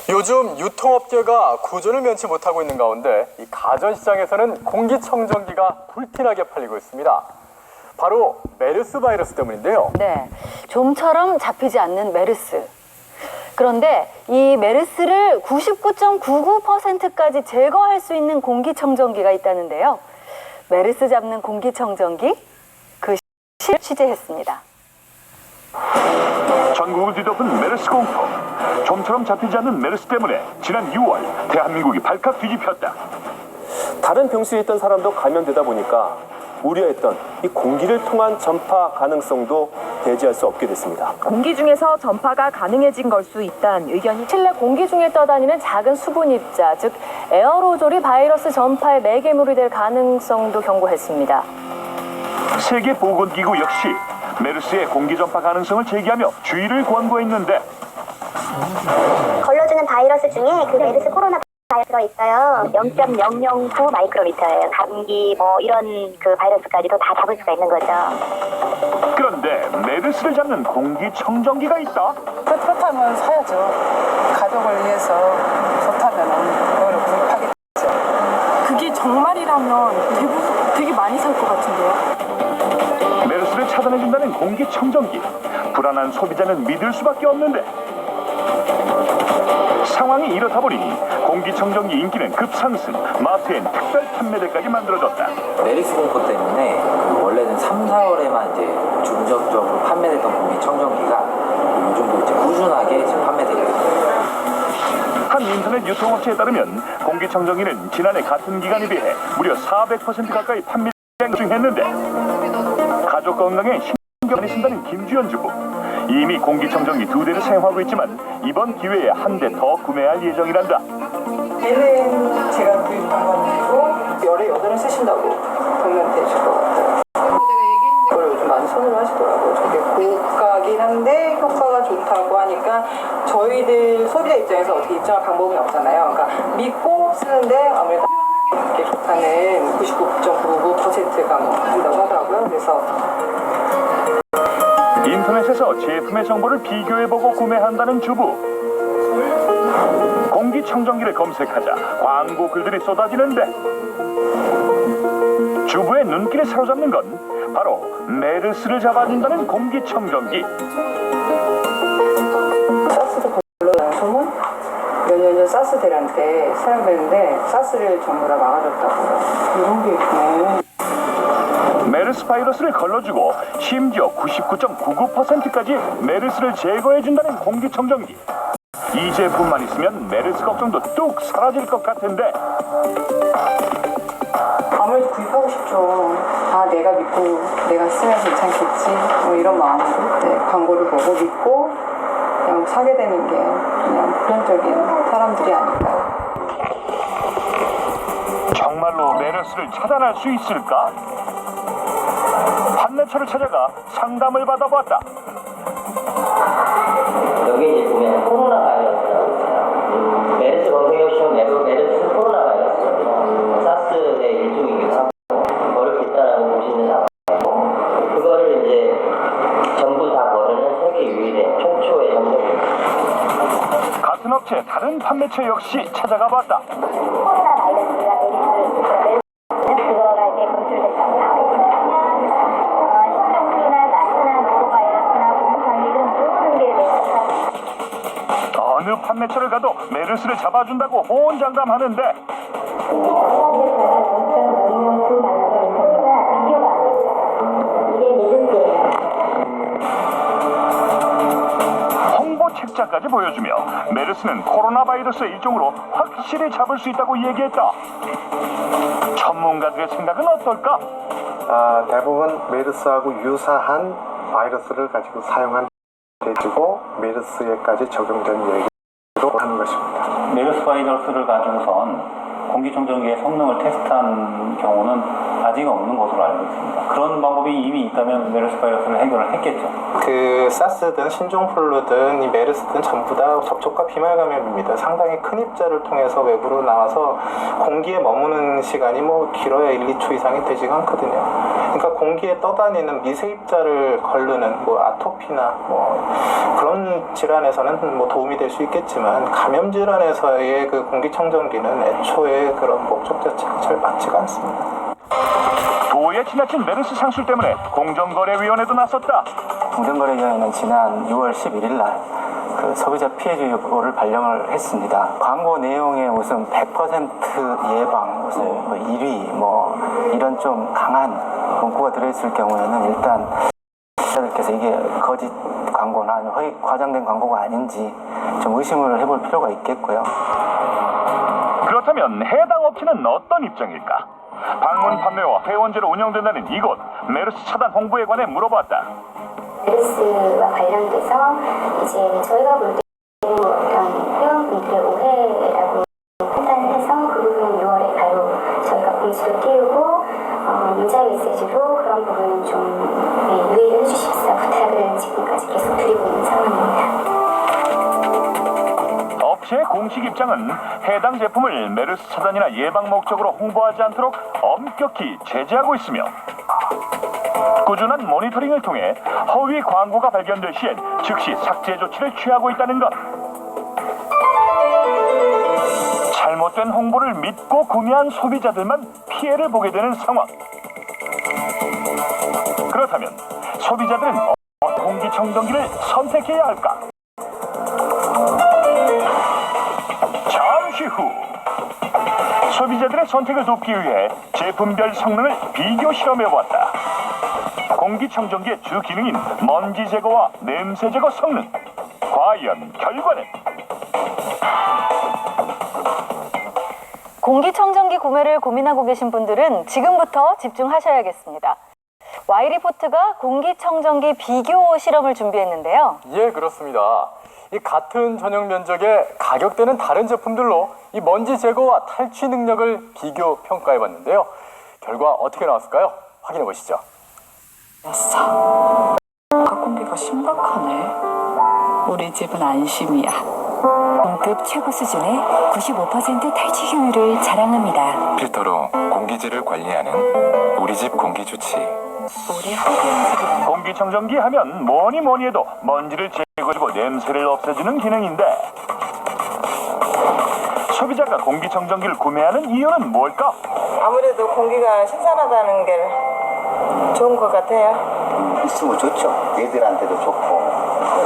요즘 유통업계가 고전을 면치 못하고 있는 가운데 이 가전시장에서는 공기청정기가 불티나게 팔리고 있습니다. 바로 메르스 바이러스 때문인데요. 네, 좀처럼 잡히지 않는 메르스. 그런데 이 메르스를 99.99%까지 제거할 수 있는 공기청정기가 있다는데요. 메르스 잡는 공기청정기, 그 실을 취재했습니다. 전국을 뒤덮은 메르스 공포. 좀처럼 잡히지 않는 메르스 때문에 지난 6월 대한민국이 발칵 뒤집혔다. 다른 병실에 있던 사람도 감염되다 보니까 우려했던 이 공기를 통한 전파 가능성도 배제할 수 없게 됐습니다. 공기 중에서 전파가 가능해진 걸 수 있다는 의견이 실내 공기 중에 떠다니는 작은 수분 입자, 즉 에어로졸이 바이러스 전파의 매개물이 될 가능성도 경고했습니다. 세계보건기구 역시 메르스의 공기 전파 가능성을 제기하며 주의를 권고했는데 걸러주는 바이러스 중에 그 메르스 코로나 바이러스가 있어요. 0.009 마이크로미터예요. 감기 이런 그 바이러스까지도 다 잡을 수가 있는 거죠. 그런데 메르스를 잡는 공기청정기가 있다? 그렇다면 사야죠. 가족을 위해서 좋다면 그걸 구입하겠죠. 그게 정말이라면 되게 많이 살 것 같은데요. 메르스를 차단해준다는 공기청정기. 불안한 소비자는 믿을 수밖에 없는데 상황이 이렇다 보니 공기청정기 인기는 급상승, 마트엔 특별 판매대까지 만들어졌다. 메르스 공포 때문에 원래는 3, 4월에만 이제 중점적으로 판매됐던 공기청정기가 요즘도 이제 꾸준하게 지금 판매되고 있습니다. 한 인터넷 유통업체에 따르면 공기청정기는 지난해 같은 기간에 비해 무려 400% 가까이 판매가 증했는데 가족 건강에 신경을 쓴다는 김주연 주부. 이미 공기청정기 2대를 사용하고 있지만 이번 기회에 한 대 더 구매할 예정이란다. 얘는 제가 구입한 건데고 열에 8을 쓰신다고 보면 되실 것 같아요. 그걸 요즘 많이 선호를 하시더라고요. 저게 고가긴 한데 효과가 좋다고 하니까 저희들 소비자 입장에서 어떻게 입증할 방법이 없잖아요. 그러니까 믿고 쓰는데 아무래도 이게 좋다는 99.99%가 된다고 하더라고요. 그래서 인터넷에서 제품의 정보를 비교해보고 구매한다는 주부. 공기청정기를 검색하자 광고 글들이 쏟아지는데 주부의 눈길을 사로잡는 건 바로 메르스를 잡아준다는 공기청정기. 사스도 걸러라는 소문? 몇 년 전 사스 대란 때 사용됐는데 사스를 전부 다 막아줬다고요. 이런 게 있네. 메르스 바이러스를 걸러주고 심지어 99.99%까지 메르스를 제거해준다는 공기청정기. 이 제품만 있으면 메르스 걱정도 뚝 사라질 것 같은데 아무래도 구입하고 싶죠. 내가 믿고 내가 쓰면 괜찮겠지 이런 마음으로 광고를 보고 믿고 그냥 사게 되는 게 그냥 보편적인 사람들이 아닐까요? 정말로 메르스를 차단할 수 있을까? 판매처를 찾아가 상담을 받아봤다. 여기 이제 보면 코로나 바이러스라고 있어요. 메르스 검색해보시면 메르스는 코로나 바이러스거든요. 사스의 일종이기도 하고 버릴 수 있다라고 보시는 상황이고 그거를 이제 전부 다 버리는 세계 유일의 최초의 정책입니다. 같은 업체 다른 판매처 역시 찾아가 봤다. 코로나 바이러스가 그거가 이제 검출됐다고 나와 있어요. 신종플루나 사스나 노로바이러스나 공무상이 이런 모든 게 어느 판매처를 가도 메르스를 잡아준다고 호언장담하는데 홍보 책자까지 보여주며 메르스는 코로나 바이러스의 일종으로 확실히 잡을 수 있다고 얘기했다. 전문가들의 생각은 어떨까? 대부분 메르스하고 유사한 바이러스를 가지고 사용한 대지고 메르스에까지 적용된 얘기로 하는 것입니다. 메르스 바이러스를 가지고선 공기청정기의 성능을 테스트한 경우는 아직 없는 것으로 알고 있습니다. 그런 방법이 이미 있다면 메르스 바이러스를 해결을 했겠죠. 그 사스든 신종플루든 이 메르스든 전부 다 접촉과 비말 감염입니다. 상당히 큰 입자를 통해서 외부로 나와서 공기에 머무는 시간이 뭐 길어야 1, 2초 이상이 되지가 않거든요. 그러니까 공기에 떠다니는 미세 입자를 걸르는 뭐 아토피나 뭐 그런 질환에서는 뭐 도움이 될 수 있겠지만 감염 질환에서의 그 공기청정기는 애초에 그런 목적 자체가 잘 맞지가 않습니다. 도에 지나친 메르스 상술 때문에 공정거래위원회도 나섰다. 공정거래위원회는 지난 6월 11일 날 그 소비자 피해주의보를 발령을 했습니다. 광고 내용에 무슨 100% 예방, 무슨 뭐 1위, 뭐 이런 좀 강한 문구가 들어있을 경우에는 일단 소비자들께서 이게 거짓 광고나 아니면 과장된 광고가 아닌지 좀 의심을 해볼 필요가 있겠고요. 그렇다면 해당 업체는 어떤 입장일까? 방문 판매와 회원제로 운영된다는 이곳 메르스 차단 홍보에 관해 물어봤다. 메르스와 관련돼서 이제 저희가 볼 때는 어떤 회원분들의 오해라고 판단해서 그 부분은 6월에 바로 저희가 공지를 띄우고 문자 메시지로 그런 부분은 좀 유의를 해주십사 부탁을 지금까지 계속 드리고 있는 상황입니다. 업체의 공식 입장은 해당 제품을 메르스 차단이나 예방 목적으로 홍보하지 않도록 엄격히 제재하고 있으며 꾸준한 모니터링을 통해 허위 광고가 발견될 시엔 즉시 삭제 조치를 취하고 있다는 것. 잘못된 홍보를 믿고 구매한 소비자들만 피해를 보게 되는 상황. 그렇다면 소비자들은 어떤 공기청정기를 선택해야 할까? 잠시 후 소비자들의 선택을 돕기 위해 제품별 성능을 비교 실험해보았다. 공기청정기의 주 기능인 먼지 제거와 냄새 제거 성능. 과연 결과는? 공기청정기 구매를 고민하고 계신 분들은 지금부터 집중하셔야겠습니다. Y리포트가 공기청정기 비교 실험을 준비했는데요. 예, 그렇습니다. 이 같은 전용 면적의 가격대는 다른 제품들로 이 먼지 제거와 탈취 능력을 비교 평가해 봤는데요. 결과 어떻게 나왔을까요? 확인해 보시죠. 공기가 심각하네. 우리 집은 안심이야. 동급 최고 수준의 95% 탈취 효율을 자랑합니다. 필터로 공기질을 관리하는 우리 집 공기주치. 우리 호기영습니다. 공기청정기 하면 뭐니 해도 먼지를 제거해주고 냄새를 없애주는 기능인데 소비자가 공기청정기를 구매하는 이유는 뭘까? 아무래도 공기가 신선하다는 게 좋은 것 같아요. 있으면 좋죠. 애들한테도 좋고.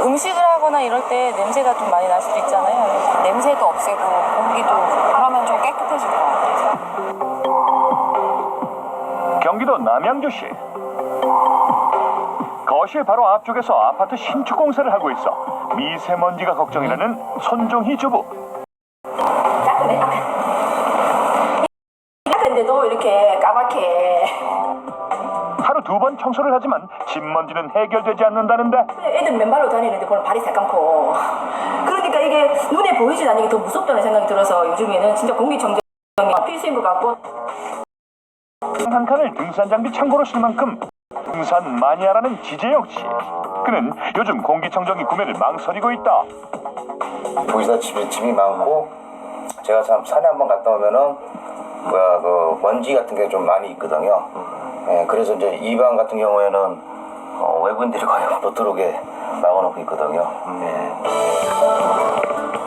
음식을 하거나 이럴 때 냄새가 좀 많이 날 수도 있잖아요. 냄새도 없애고 공기도 그러면 좀 깨끗해질 것 같아요. 경기도 남양주시 거실 바로 앞쪽에서 아파트 신축 공사를 하고 있어 미세먼지가 걱정이라는 손종희 주부. 근데도 이렇게 까맣게 하루 2번 청소를 하지만 집먼지는 해결되지 않는다는데. 애들 맨발로 다니는데 보면 발이 새까맣고 그러니까 이게 눈에 보이진 않는 게 더 무섭다는 생각이 들어서 요즘에는 진짜 공기청정기 필수인 것 같고. 한 칸을 등산 장비 창고로 쓸 만큼 등산 마니아라는 지재영 씨. 그는 요즘 공기청정기 구매를 망설이고 있다. 보시다시피 짐이 많고 제가 참 산에 한번 갔다 오면은 그 먼지 같은 게 좀 많이 있거든요. 예, 그래서 이제 이 방 같은 경우에는 외부인들이 거의 못 들어오게 막아놓고 있거든요. 예.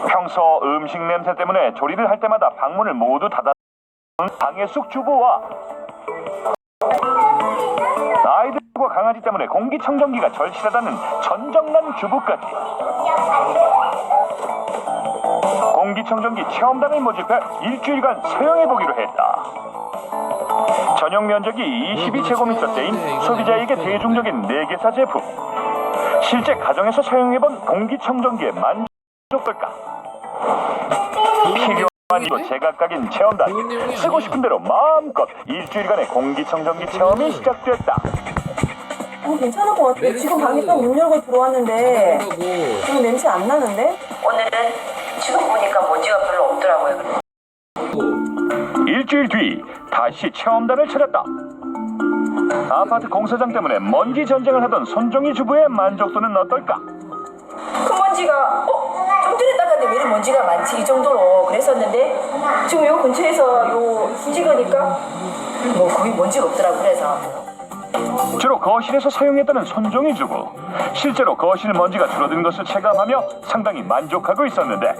평소 음식 냄새 때문에 조리를 할 때마다 방문을 모두 닫아놓은 방해숙 주부와 아이들과 강아지 때문에 공기청정기가 절실하다는 전정란 주부까지. 공기청정기 체험단을 모집해 일주일간 사용해보기로 했다. 전용 면적이 22제곱미터대인 소비자에게 대중적인 4개사 제품. 실제 가정에서 사용해본 공기청정기에 만족할까? 필요한 이거 제각각인 체험단. 쓰고 싶은 대로 마음껏 일주일간의 공기청정기 체험이 시작됐다. 괜찮을 것 같아. 지금 방에 딱 문 열고 들어왔는데 지금 냄새 안 나는데? 오늘은 지금 보니까 먼지가 별로 없더라고요. 일주일 뒤 다시 체험단을 찾았다. 아파트 공사장 때문에 먼지 전쟁을 하던 손종희 주부의 만족도는 어떨까? 그 먼지가 좀 전에 닦았는데 왜 이렇게 먼지가 많지 이 정도로 그랬었는데 지금 요 근처에서 요 찍으니까 뭐 거의 먼지가 없더라고. 그래서 주로 거실에서 사용했다는 손종희 주부. 실제로 거실 먼지가 줄어든 것을 체감하며 상당히 만족하고 있었는데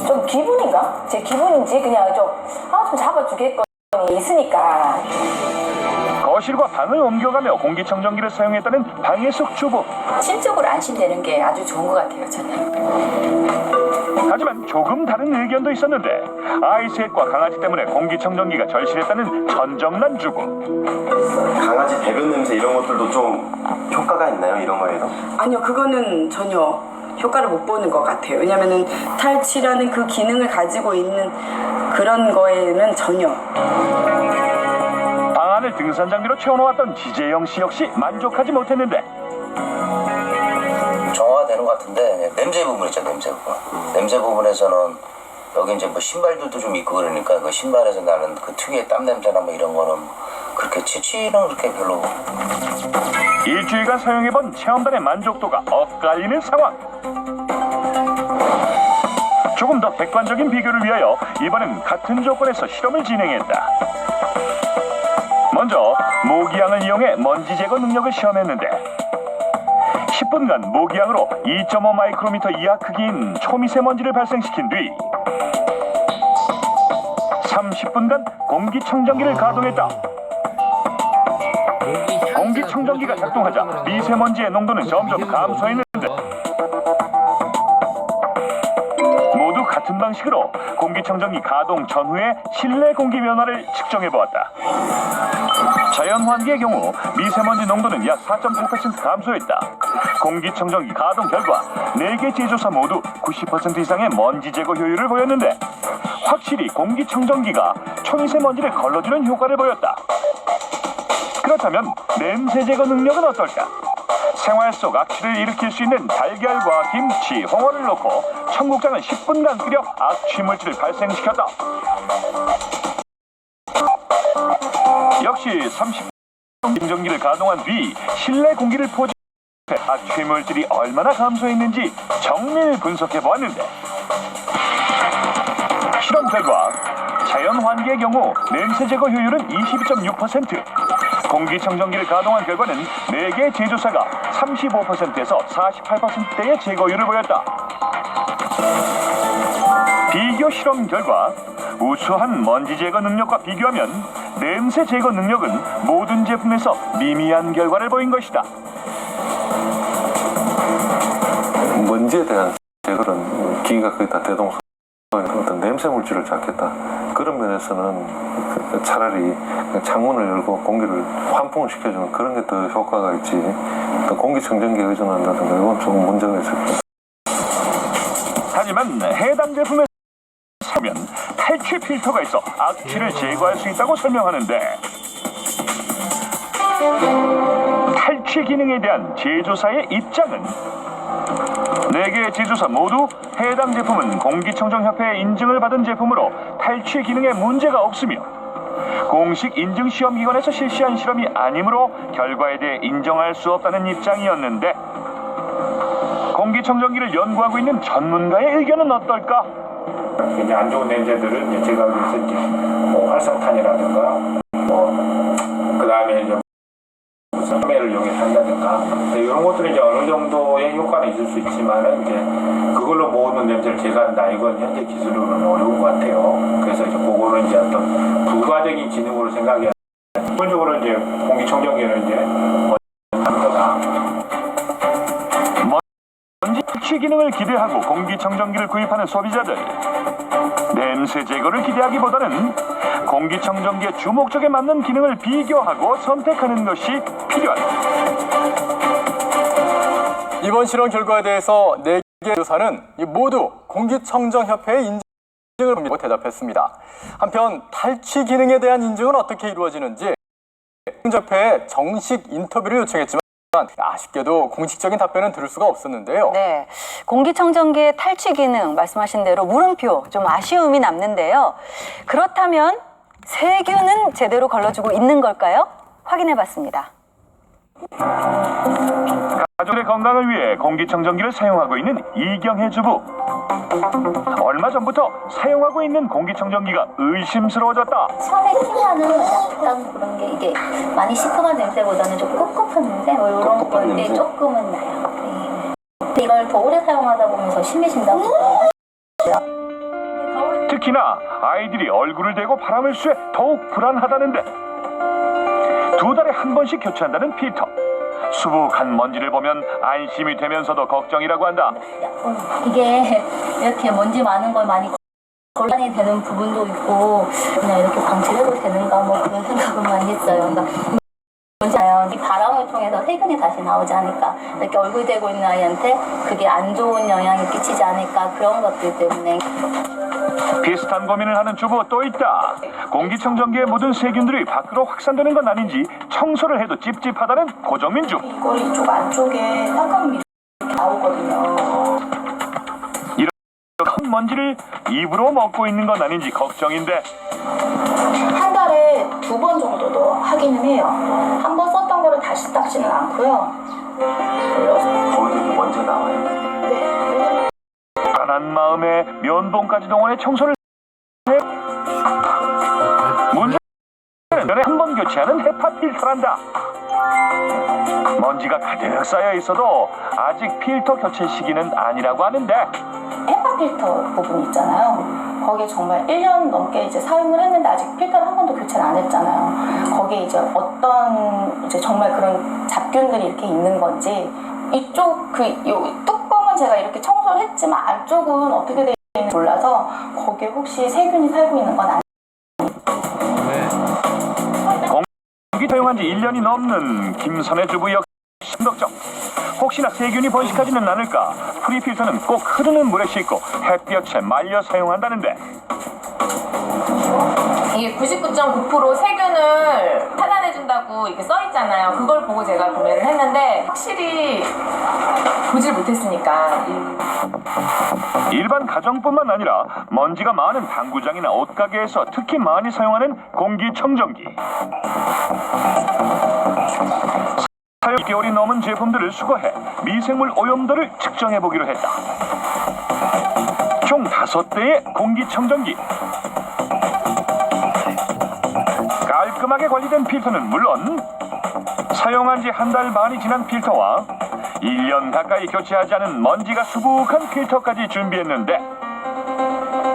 좀 기분인가? 제 기분인지 그냥 좀 잡아주겠거니 있으니까. 거실과 방을 옮겨가며 공기청정기를 사용했다는 방혜숙 주부. 심적으로 안심되는 게 아주 좋은 것 같아요, 저는. 하지만 조금 다른 의견도 있었는데 아이 셋과 강아지 때문에 공기청정기가 절실했다는 전정란 주부. 강아지 배변 냄새 이런 것들도 좀 효과가 있나요? 이런 거에도? 아니요, 그거는 전혀 효과를 못 보는 것 같아요. 왜냐면은 탈취라는 그 기능을 가지고 있는 그런 거에는 전혀. 방안을 등산 장비로 채워놓았던 지재영 씨 역시 만족하지 못했는데 정화되는 것 같은데 냄새 부분 있죠. 냄새 부분에서는 여기 이제 뭐 신발들도 좀 있고 그러니까 그 신발에서 나는 그 특유의 땀 냄새나 뭐 이런 거는 그렇게 치치는 그렇게 별로. 일주일간 사용해본 체험단의 만족도가 엇갈리는 상황. 조금 더 객관적인 비교를 위하여 이번엔 같은 조건에서 실험을 진행했다. 먼저 모기향을 이용해 먼지 제거 능력을 시험했는데 10분간 모기향으로 2.5 마이크로미터 이하 크기인 초미세먼지를 발생시킨 뒤 30분간 공기청정기를 가동했다. 공기청정기가 작동하자 미세먼지의 농도는 점점 감소했는데 모두 같은 방식으로 공기청정기 가동 전후의 실내 공기 변화를 측정해보았다. 자연환기의 경우 미세먼지 농도는 약 4.8% 감소했다. 공기청정기 가동 결과 4개 제조사 모두 90% 이상의 먼지 제거 효율을 보였는데 확실히 공기청정기가 초미세먼지를 걸러주는 효과를 보였다. 그렇다면 냄새 제거 능력은 어떨까? 생활 속 악취를 일으킬 수 있는 달걀과 김치, 홍어를 넣고 청국장을 10분간 끓여 악취 물질을 발생시켰다. 역시 30분 공기청정기를 가동한 뒤 실내 공기를 포집해 악취 물질이 얼마나 감소했는지 정밀 분석해 보았는데 실험 결과 자연 환기의 경우 냄새 제거 효율은 22.6%, 공기청정기를 가동한 결과는 4개 제조사가 35%에서 48%대의 제거율을 보였다. 비교 실험 결과 우수한 먼지 제거 능력과 비교하면 냄새 제거 능력은 모든 제품에서 미미한 결과를 보인 것이다. 먼지에 대한 제거는 기기가 거의 다 대동소 어떤 냄새 물질을 잡겠다. 그런 면에서는 차라리 창문을 열고 공기를 환풍을 시켜주는 그런 게 더 효과가 있지. 공기청정기에 의존한다든가 이건 조금 문제가 있을 거예요. 하지만 해당 제품에 사면 탈취 필터가 있어 악취를 제거할 수 있다고 설명하는데 탈취 기능에 대한 제조사의 입장은 4개의 제조사 모두 해당 제품은 공기청정협회의 인증을 받은 제품으로 탈취 기능에 문제가 없으며 공식 인증 시험기관에서 실시한 실험이 아니므로 결과에 대해 인정할 수 없다는 입장이었는데 공기청정기를 연구하고 있는 전문가의 의견은 어떨까? 굉장히 안 좋은 냄새들은 이제 제거하기 위해서 이제 활성탄이라든가 그 다음에 이제 무슨 소매를 이용해서 한다든가 이런 것들이 이제 어느 정도의 효과는 있을 수 있지만은 이제 그걸로 모든 냄새를 제거한다 이건 현재 기술로는 어려운 것 같아요. 그래서 이제 그거는 이제 어떤 부가적인 기능으로 생각해야 기본적으로 이제 공기청정기는 이제 하는 거다. 먼지 탈취 기능을 기대하고 공기청정기를 구입하는 소비자들. 냄새 제거를 기대하기보다는 공기청정기의 주목적에 맞는 기능을 비교하고 선택하는 것이 필요하다. 이번 실험 결과에 대해서 4개 조사는 모두 공기청정협회의 인증을 받고 대답했습니다. 한편 탈취 기능에 대한 인증은 어떻게 이루어지는지 공기청정협회에 정식 인터뷰를 요청했지만 아쉽게도 공식적인 답변은 들을 수가 없었는데요. 네, 공기청정기의 탈취 기능 말씀하신 대로 물음표, 좀 아쉬움이 남는데요. 그렇다면 세균은 제대로 걸러주고 있는 걸까요? 확인해봤습니다. 가족의 건강을 위해 공기청정기를 사용하고 있는 이경혜 주부. 얼마 전부터 사용하고 있는 공기청정기가 의심스러워졌다. 처음에 키면은 약간 그런 게 이게 많이 시큼한 냄새보다는 좀 꿉꿉한 냄새? 뭐 이런 건데 조금은 나요. 네. 이걸 더 오래 사용하다 보면 더 심해진다고 하더라고요. 특히나 아이들이 얼굴을 대고 바람을 쐬 더욱 불안하다는데 2달에 한 번씩 교체한다는 필터. 수북한 먼지를 보면 안심이 되면서도 걱정이라고 한다. 이게 이렇게 먼지 많은 걸 많이 곤란이 되는 부분도 있고 그냥 이렇게 방치해도 되는가 뭐 그런 생각은 많이 했어요. 그러니까 먼지나요. 이 바람을 통해서 세균이 다시 나오지 않을까. 이렇게 얼굴 대고 있는 아이한테 그게 안 좋은 영향이 끼치지 않을까 그런 것들 때문에. 비슷한 고민을 하는 주부 또 있다. 공기청정기에 묻은 세균들이 밖으로 확산되는 건 아닌지 청소를 해도 찝찝하다는 고정민주. 이걸 이쪽 안쪽에 닦아놓으면 이렇게 나오거든요. 이런 큰 먼지를 입으로 먹고 있는 건 아닌지 걱정인데 한 달에 2번 정도도 하기는 해요. 한 번 썼던 거를 다시 닦지는 않고요. 거기도 먼저 나와요. 불안한 마음에 면봉까지 동원해 청소를 해. 문제는 년에 한 번 교체하는 헤파 필터란다. 먼지가 가득 쌓여 있어도 아직 필터 교체 시기는 아니라고 하는데 헤파 필터 부분 있잖아요. 거기에 정말 1년 넘게 이제 사용을 했는데 아직 필터를 한 번도 교체를 안 했잖아요. 거기에 이제 어떤 이제 정말 그런 잡균들이 이렇게 있는 건지 이쪽 요 뚜껑은 제가 이렇게 청소를 했지만 안쪽은 어떻게 되어 있는지 몰라서 거기에 혹시 세균이 살고 있는 건 아니에요. 공기 사용한 지 1년이 넘는 김선혜 주부 역시 심걱정. 혹시나 세균이 번식하지는 않을까 프리필터는 꼭 흐르는 물에 씻고 햇볕에 말려 사용한다는데 이게 99.9% 세균을 차단해준다고 이렇게 써있잖아요. 그걸 보고 제가 구매를 했는데 확실히 보질 못했으니까. 일반 가정뿐만 아니라 먼지가 많은 당구장이나 옷가게에서 특히 많이 사용하는 공기청정기. 사용 2개월이 넘은 제품들을 수거해 미생물 오염도를 측정해보기로 했다. 총 5대의 공기청정기. 깔끔하게 관리된 필터는 물론 사용한 지 한 달 반이 지난 필터와 1년 가까이 교체하지 않은 먼지가 수북한 필터까지 준비했는데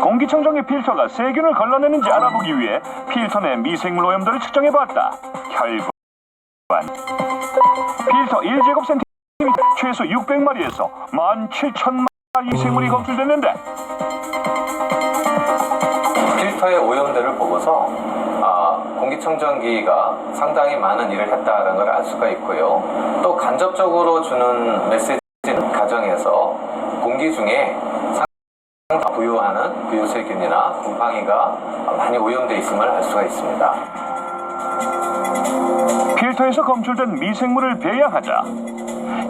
공기청정기 필터가 세균을 걸러내는지 알아보기 위해 필터 내 미생물 오염도를 측정해봤다. 결과는 필터 1제곱센티미터 최소 600마리에서 17,000마리 이생물이 검출됐는데 필터의 오염도를 보고서 공기청정기가 상당히 많은 일을 했다는 걸 알 수가 있고요. 또 간접적으로 주는 메시지는 가정에서 공기 중에 상당히 부유하는 부유세균이나 곰팡이가 많이 오염되어 있음을 알 수가 있습니다. 필터에서 검출된 미생물을 배양하자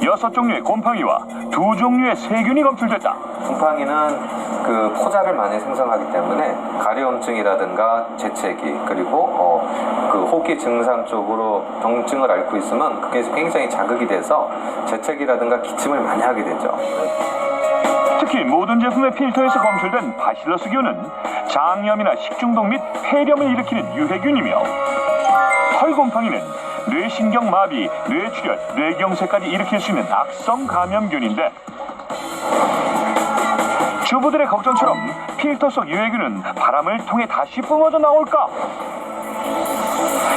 6종류의 곰팡이와 2종류의 세균이 검출됐다. 곰팡이는 그 포자를 많이 생성하기 때문에 가려움증이라든가 재채기 그리고 그 호기 증상 쪽으로 병증을 앓고 있으면 그게 굉장히 자극이 돼서 재채기라든가 기침을 많이 하게 되죠. 특히 모든 제품의 필터에서 검출된 바실러스균은 장염이나 식중독 및 폐렴을 일으키는 유해균이며 털곰팡이는 뇌신경 마비, 뇌출혈, 뇌경색까지 일으킬 수 있는 악성 감염균인데 주부들의 걱정처럼 필터 속 유해균은 바람을 통해 다시 뿜어져 나올까?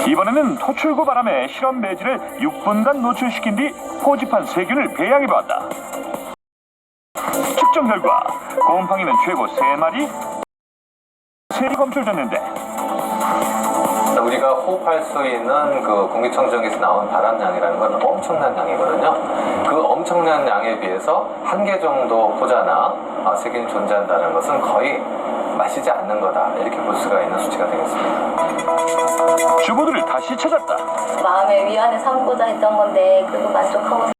이번에는 토출구 바람에 실험 매질을 6분간 노출시킨 뒤 포집한 세균을 배양해봤다. 측정 결과 곰팡이는 최고 3마리 검출됐는데 우리가 호흡할 수 있는 그 공기청정기에서 나온 바람량이라는 건 엄청난 양이거든요. 그 엄청난 양에 비해서 1개 정도 포자나 세균이 존재한다는 것은 거의 마시지 않는 거다 이렇게 볼 수가 있는 수치가 되겠습니다. 주부들을 다시 찾았다. 마음의 위안을 삼고자 했던 건데 그래도 만족하고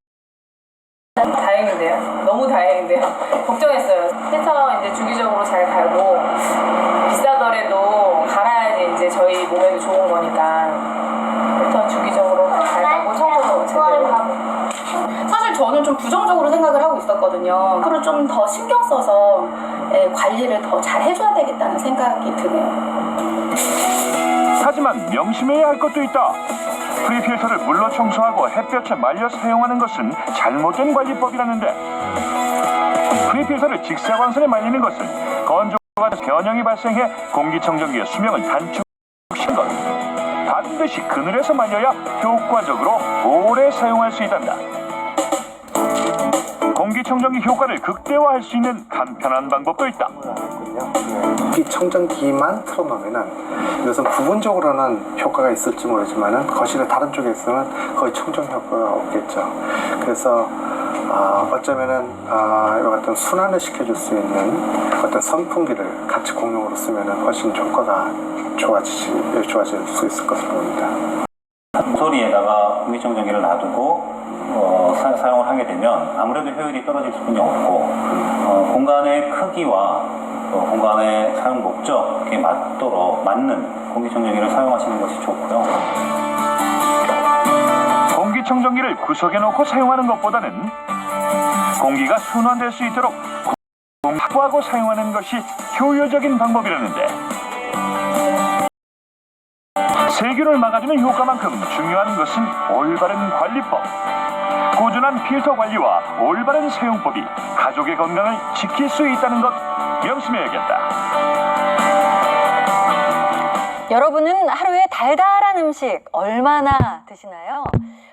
다행인데요. 너무 다행인데요. 걱정했어요. 필터 이제 주기적으로 잘 갈고 비싸더라도 갈아야지 이제 저희 몸에도 좋은 거니까 일단 주기적으로 잘 가고 청소도 제대로 하고. 사실 저는 좀 부정적으로 생각을 하고 있었거든요. 그걸 좀 더 신경 써서 관리를 더 잘 해줘야 되겠다는 생각이 드네요. 하지만 명심해야 할 것도 있다. 프리필터를 물로 청소하고 햇볕에 말려 사용하는 것은 잘못된 관리법이라는데, 프리필터를 직사광선에 말리는 것은 건조가 변형이 발생해 공기청정기의 수명을 단축시키는 것. 반드시 그늘에서 말려야 효과적으로 오래 사용할 수 있답니다. 공기청정기 효과를 극대화할 수 있는 간편한 방법도 있다. 공기청정기만 틀어놓으면은 이것은 부분적으로는 효과가 있을지 모르지만은 거실의 다른 쪽에서는 거의 청정 효과가 없겠죠. 그래서 어쩌면은 이와 같은 순환을 시켜줄 수 있는 어떤 선풍기를 같이 공용으로 쓰면은 훨씬 효과가 좋아질 수 있을 것으로 봅니다. 모서리에다가 공기청정기를 놔두고 사용을 하게 되면 아무래도 효율이 떨어질 수밖에 없고, 공간의 크기와 공간의 사용 목적에 맞는 공기청정기를 사용하시는 것이 좋고요. 공기청정기를 구석에 놓고 사용하는 것보다는 공기가 순환될 수 있도록 확보하고 사용하는 것이 효율적인 방법이라는데, 세균을 막아주는 효과만큼 중요한 것은 올바른 관리법. 꾸준한 필터 관리와 올바른 사용법이 가족의 건강을 지킬 수 있다는 것 명심해야겠다. 여러분은 하루에 달달한 음식 얼마나 드시나요?